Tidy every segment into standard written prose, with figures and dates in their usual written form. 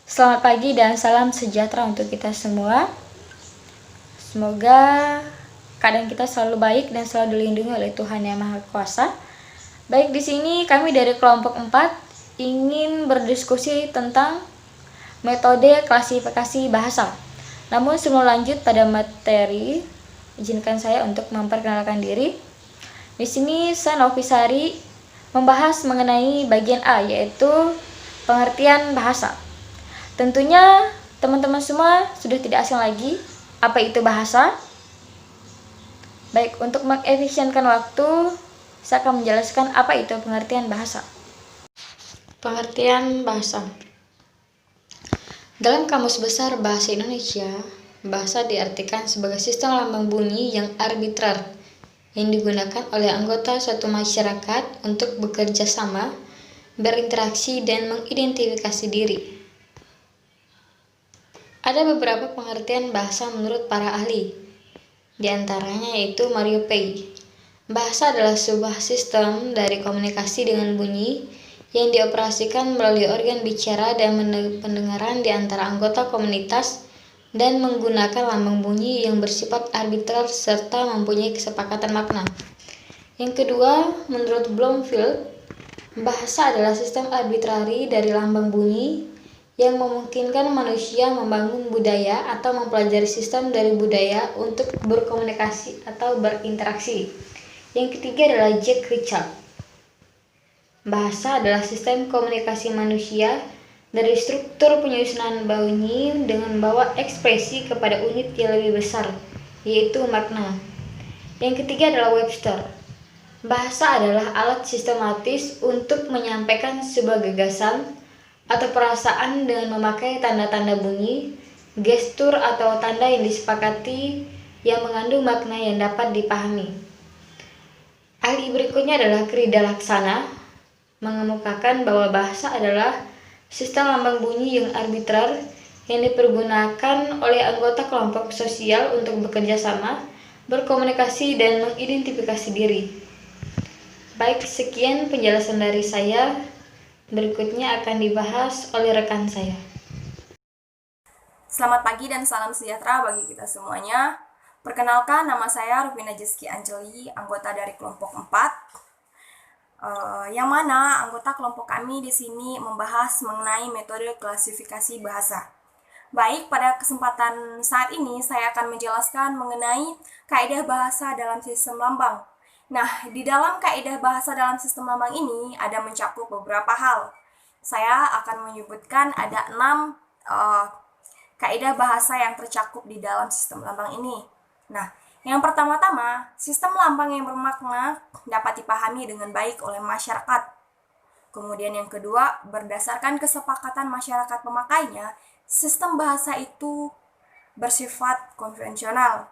Selamat pagi dan salam sejahtera untuk kita semua. Semoga keadaan kita selalu baik dan selalu dilindungi oleh Tuhan Yang Maha Kuasa. Baik, di sini kami dari kelompok 4 ingin berdiskusi tentang metode klasifikasi bahasa. Namun sebelum lanjut pada materi, izinkan saya untuk memperkenalkan diri. Di sini saya Novisari membahas mengenai bagian A, yaitu pengertian bahasa. Tentunya teman-teman semua sudah tidak asing lagi apa itu bahasa. Baik, untuk mengefisienkan waktu, saya akan menjelaskan apa itu pengertian bahasa. Pengertian bahasa. Dalam Kamus Besar Bahasa Indonesia, bahasa diartikan sebagai sistem lambang bunyi yang arbitrar yang digunakan oleh anggota suatu masyarakat untuk bekerja sama, berinteraksi, dan mengidentifikasi diri. Ada beberapa pengertian bahasa menurut para ahli, di antaranya yaitu Mario Pei. Bahasa adalah sebuah sistem dari komunikasi dengan bunyi yang dioperasikan melalui organ bicara dan pendengaran di antara anggota komunitas dan menggunakan lambang bunyi yang bersifat arbitrar serta mempunyai kesepakatan makna. Yang kedua, menurut Bloomfield, bahasa adalah sistem arbitrari dari lambang bunyi yang memungkinkan manusia membangun budaya atau mempelajari sistem dari budaya untuk berkomunikasi atau berinteraksi. Yang ketiga adalah Jack Richard. Bahasa adalah sistem komunikasi manusia dari struktur penyusunan bunyi dengan membawa ekspresi kepada unit yang lebih besar, yaitu makna. Yang ketiga adalah Webster. Bahasa adalah alat sistematis untuk menyampaikan sebuah gagasan atau perasaan dengan memakai tanda-tanda bunyi, gestur atau tanda yang disepakati yang mengandung makna yang dapat dipahami. Ahli berikutnya adalah Krida Laksana, mengemukakan bahwa bahasa adalah sistem lambang bunyi yang arbitrar yang dipergunakan oleh anggota kelompok sosial untuk bekerja sama, berkomunikasi, dan mengidentifikasi diri. Baik, sekian penjelasan dari saya. Berikutnya akan dibahas oleh rekan saya. Selamat pagi dan salam sejahtera bagi kita semuanya. Perkenalkan, nama saya Rufina Jeski Anjeli, anggota dari kelompok 4. Yang mana anggota kelompok kami di sini membahas mengenai metode klasifikasi bahasa. Baik, pada kesempatan saat ini saya akan menjelaskan mengenai kaidah bahasa dalam sistem lambang. Nah, di dalam kaidah bahasa dalam sistem lambang ini ada mencakup beberapa hal. Saya akan menyebutkan ada 6 kaidah bahasa yang tercakup di dalam sistem lambang ini. Nah, yang pertama-tama, sistem lambang yang bermakna dapat dipahami dengan baik oleh masyarakat. Kemudian yang kedua, berdasarkan kesepakatan masyarakat pemakainya, sistem bahasa itu bersifat konvensional.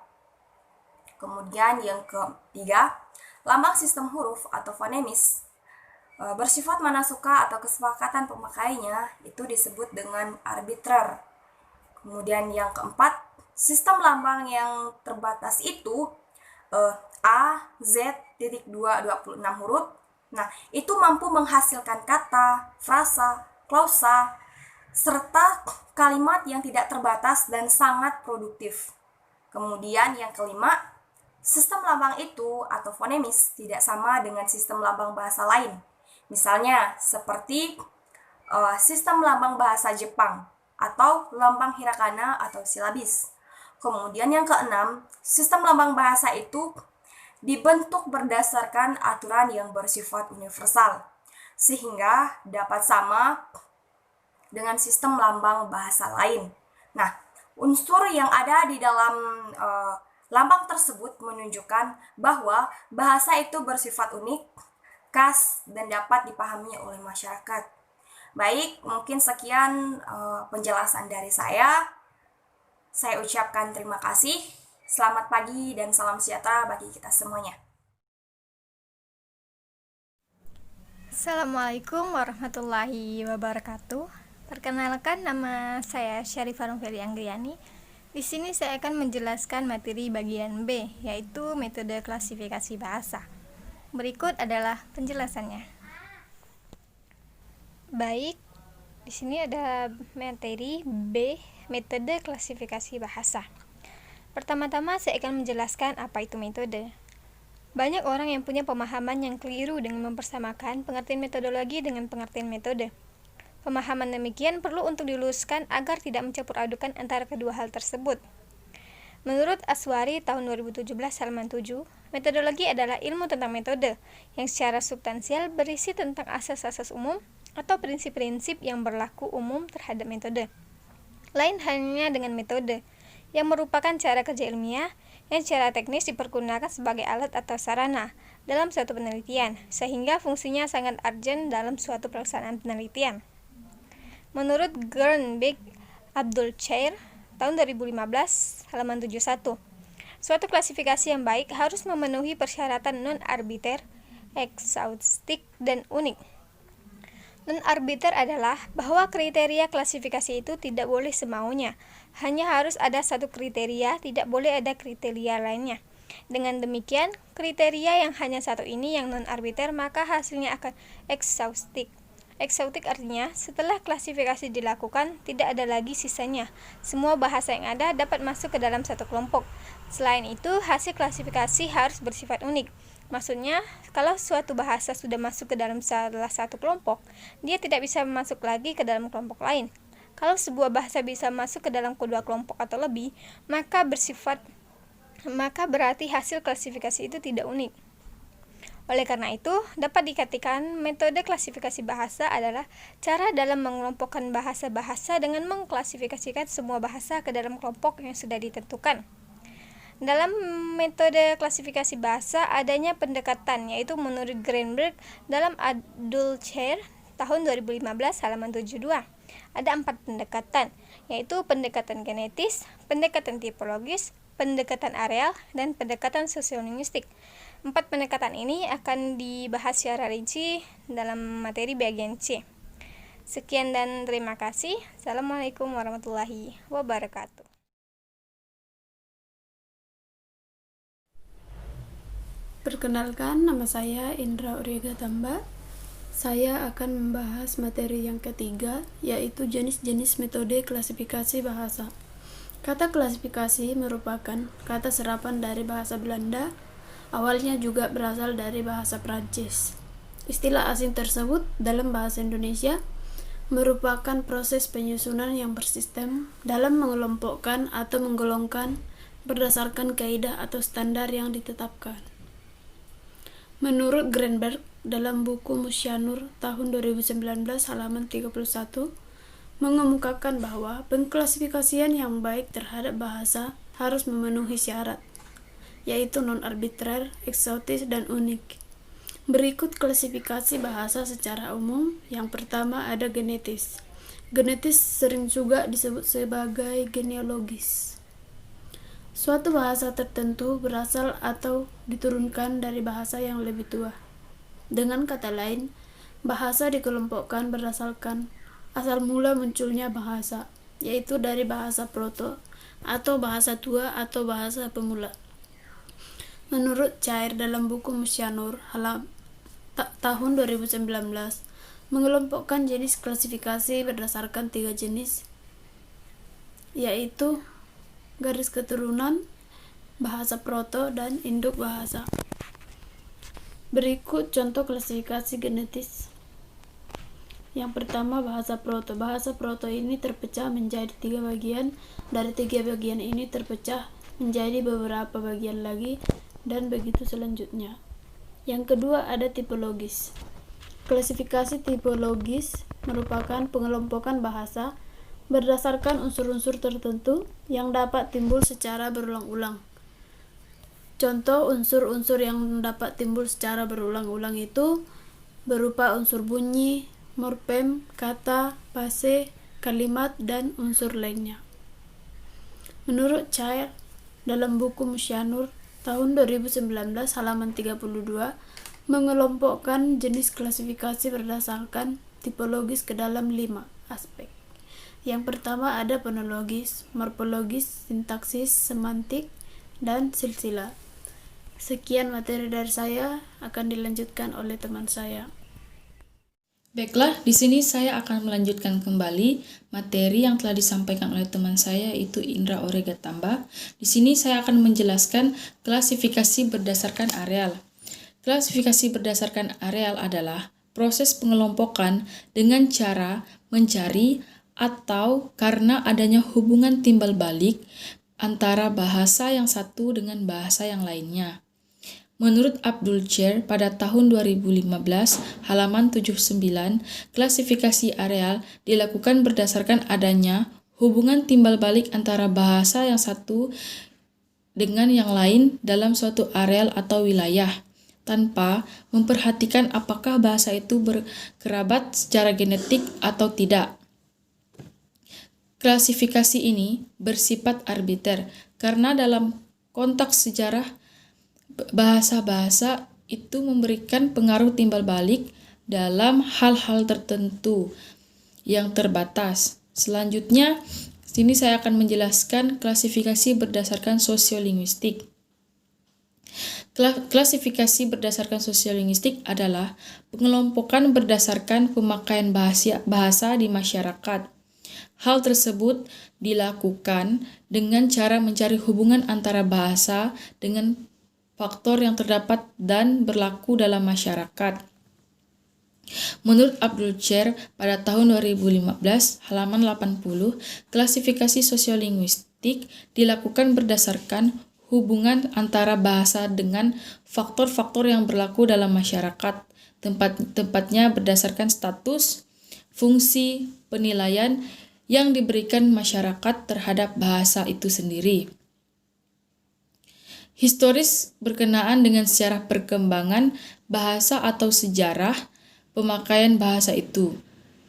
Kemudian yang ketiga, lambang sistem huruf atau fonemis bersifat mana suka atau kesepakatan pemakainya itu disebut dengan arbitrer. Kemudian yang keempat, sistem lambang yang terbatas itu A, Z, titik 2, 26 huruf. Nah, itu mampu menghasilkan kata, frasa, klausa, serta kalimat yang tidak terbatas dan sangat produktif. Kemudian yang kelima, sistem lambang itu atau fonemis tidak sama dengan sistem lambang bahasa lain. Misalnya seperti sistem lambang bahasa Jepang atau lambang hiragana atau silabis. Kemudian yang keenam, sistem lambang bahasa itu dibentuk berdasarkan aturan yang bersifat universal, sehingga dapat sama dengan sistem lambang bahasa lain. Nah, unsur yang ada di dalam lambang tersebut menunjukkan bahwa bahasa itu bersifat unik, khas, dan dapat dipahami oleh masyarakat. Baik, mungkin sekian penjelasan dari saya. Saya ucapkan terima kasih. Selamat pagi dan salam sejahtera bagi kita semuanya. Assalamualaikum warahmatullahi wabarakatuh. Perkenalkan, nama saya Syarifah Noveli Anggriani. Di sini saya akan menjelaskan materi bagian B, yaitu metode klasifikasi bahasa. Berikut adalah penjelasannya. Baik, Di sini ada materi B, metode klasifikasi bahasa. Pertama-tama saya akan menjelaskan apa itu metode. Banyak orang yang punya pemahaman yang keliru dengan mempersamakan pengertian metodologi dengan pengertian metode. Pemahaman demikian perlu untuk diluruskan agar tidak mencampur adukan antara kedua hal tersebut. Menurut Aswari tahun 2017 halaman 7, metodologi adalah ilmu tentang metode yang secara substansial berisi tentang asas-asas umum atau prinsip-prinsip yang berlaku umum terhadap metode. Lain halnya dengan metode, yang merupakan cara kerja ilmiah yang secara teknis dipergunakan sebagai alat atau sarana dalam suatu penelitian, sehingga fungsinya sangat urgent dalam suatu pelaksanaan penelitian. Menurut Gernbeck Abdul Chair tahun 2015 halaman 71, suatu klasifikasi yang baik harus memenuhi persyaratan non-arbiter, ekshaustif, dan unik. Non-arbiter adalah bahwa kriteria klasifikasi itu tidak boleh semaunya, hanya harus ada satu kriteria, tidak boleh ada kriteria lainnya. Dengan demikian, kriteria yang hanya satu ini yang non-arbiter, maka hasilnya akan ekshaustif. Ekshaustif artinya, setelah klasifikasi dilakukan, tidak ada lagi sisanya. Semua bahasa yang ada dapat masuk ke dalam satu kelompok. Selain itu, hasil klasifikasi harus bersifat unik. Maksudnya, kalau suatu bahasa sudah masuk ke dalam salah satu kelompok, dia tidak bisa masuk lagi ke dalam kelompok lain. Kalau sebuah bahasa bisa masuk ke dalam kedua kelompok atau lebih, maka berarti hasil klasifikasi itu tidak unik. Oleh karena itu, dapat dikatakan metode klasifikasi bahasa adalah cara dalam mengelompokkan bahasa-bahasa dengan mengklasifikasikan semua bahasa ke dalam kelompok yang sudah ditentukan. Dalam metode klasifikasi bahasa adanya pendekatan, yaitu menurut Gernbeck dalam Abdul Chair tahun 2015 halaman 72. Ada 4 pendekatan, yaitu pendekatan genetis, pendekatan tipologis, pendekatan areal, dan pendekatan sosiolinguistik. 4 pendekatan ini akan dibahas secara rinci dalam materi bagian C. Sekian dan terima kasih. Assalamualaikum warahmatullahi wabarakatuh. Perkenalkan, nama saya Indra Uriega Tamba. Saya akan membahas materi yang ketiga, yaitu jenis-jenis metode klasifikasi bahasa. Kata klasifikasi merupakan kata serapan dari bahasa Belanda, awalnya juga berasal dari bahasa Prancis. Istilah asing tersebut dalam bahasa Indonesia merupakan proses penyusunan yang bersistem dalam mengelompokkan atau menggolongkan berdasarkan kaidah atau standar yang ditetapkan. Menurut Gernbeck dalam buku Musyanur tahun 2019 halaman 31 mengemukakan bahwa pengklasifikasian yang baik terhadap bahasa harus memenuhi syarat, yaitu non-arbitrer, ekshaustif, dan unik. Berikut klasifikasi bahasa secara umum. Yang pertama ada genetis. Genetis sering juga disebut sebagai genealogis. Suatu bahasa tertentu berasal atau diturunkan dari bahasa yang lebih tua. Dengan kata lain, bahasa dikelompokkan berdasarkan asal mula munculnya bahasa, yaitu dari bahasa proto, atau bahasa tua, atau bahasa pemula. Menurut Chair dalam buku Musyanur tahun 2019, mengelompokkan jenis klasifikasi berdasarkan 3 jenis, yaitu garis keturunan, bahasa proto, dan induk bahasa. Berikut contoh klasifikasi genetis. Yang pertama, bahasa proto. Bahasa proto ini terpecah menjadi 3 bagian. Dari 3 bagian ini terpecah menjadi beberapa bagian lagi, dan begitu selanjutnya. Yang kedua ada tipologis. Klasifikasi tipologis merupakan pengelompokan bahasa berdasarkan unsur-unsur tertentu yang dapat timbul secara berulang-ulang. Contoh unsur-unsur yang dapat timbul secara berulang-ulang itu berupa unsur bunyi, morfem, kata, pase, kalimat, dan unsur lainnya. Menurut Chair dalam buku Musyanur tahun 2019 halaman 32 mengelompokkan jenis klasifikasi berdasarkan tipologis ke dalam 5 aspek. Yang pertama ada fonologis, morfologis, sintaksis, semantik, dan silsilah. Sekian materi dari saya, akan dilanjutkan oleh teman saya. Baiklah, di sini saya akan melanjutkan kembali materi yang telah disampaikan oleh teman saya, yaitu Indra Orega Tamba. Di sini saya akan menjelaskan klasifikasi berdasarkan areal. Klasifikasi berdasarkan areal adalah proses pengelompokan dengan cara mencari atau karena adanya hubungan timbal balik antara bahasa yang satu dengan bahasa yang lainnya. Menurut Abdul Chair pada tahun 2015, halaman 79, klasifikasi areal dilakukan berdasarkan adanya hubungan timbal balik antara bahasa yang satu dengan yang lain dalam suatu areal atau wilayah, tanpa memperhatikan apakah bahasa itu berkerabat secara genetik atau tidak. Klasifikasi ini bersifat arbiter karena dalam konteks sejarah bahasa-bahasa itu memberikan pengaruh timbal balik dalam hal-hal tertentu yang terbatas. Selanjutnya, sini saya akan menjelaskan klasifikasi berdasarkan sosiolinguistik. Klasifikasi berdasarkan sosiolinguistik adalah pengelompokan berdasarkan pemakaian bahasa di masyarakat. Hal tersebut dilakukan dengan cara mencari hubungan antara bahasa dengan faktor yang terdapat dan berlaku dalam masyarakat. Menurut Abdul Chair pada tahun 2015, halaman 80, klasifikasi sosiolinguistik dilakukan berdasarkan hubungan antara bahasa dengan faktor-faktor yang berlaku dalam masyarakat, tempatnya berdasarkan status, fungsi, penilaian yang diberikan masyarakat terhadap bahasa itu sendiri. Historis berkenaan dengan sejarah perkembangan bahasa atau sejarah pemakaian bahasa itu.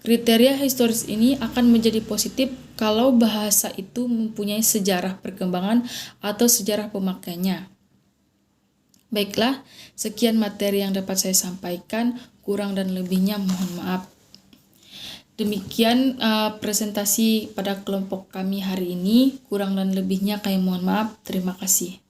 Kriteria historis ini akan menjadi positif kalau bahasa itu mempunyai sejarah perkembangan atau sejarah pemakaiannya. Baiklah, sekian materi yang dapat saya sampaikan, kurang dan lebihnya mohon maaf. Demikian presentasi pada kelompok kami hari ini, kurang dan lebihnya kami mohon maaf. Terima kasih.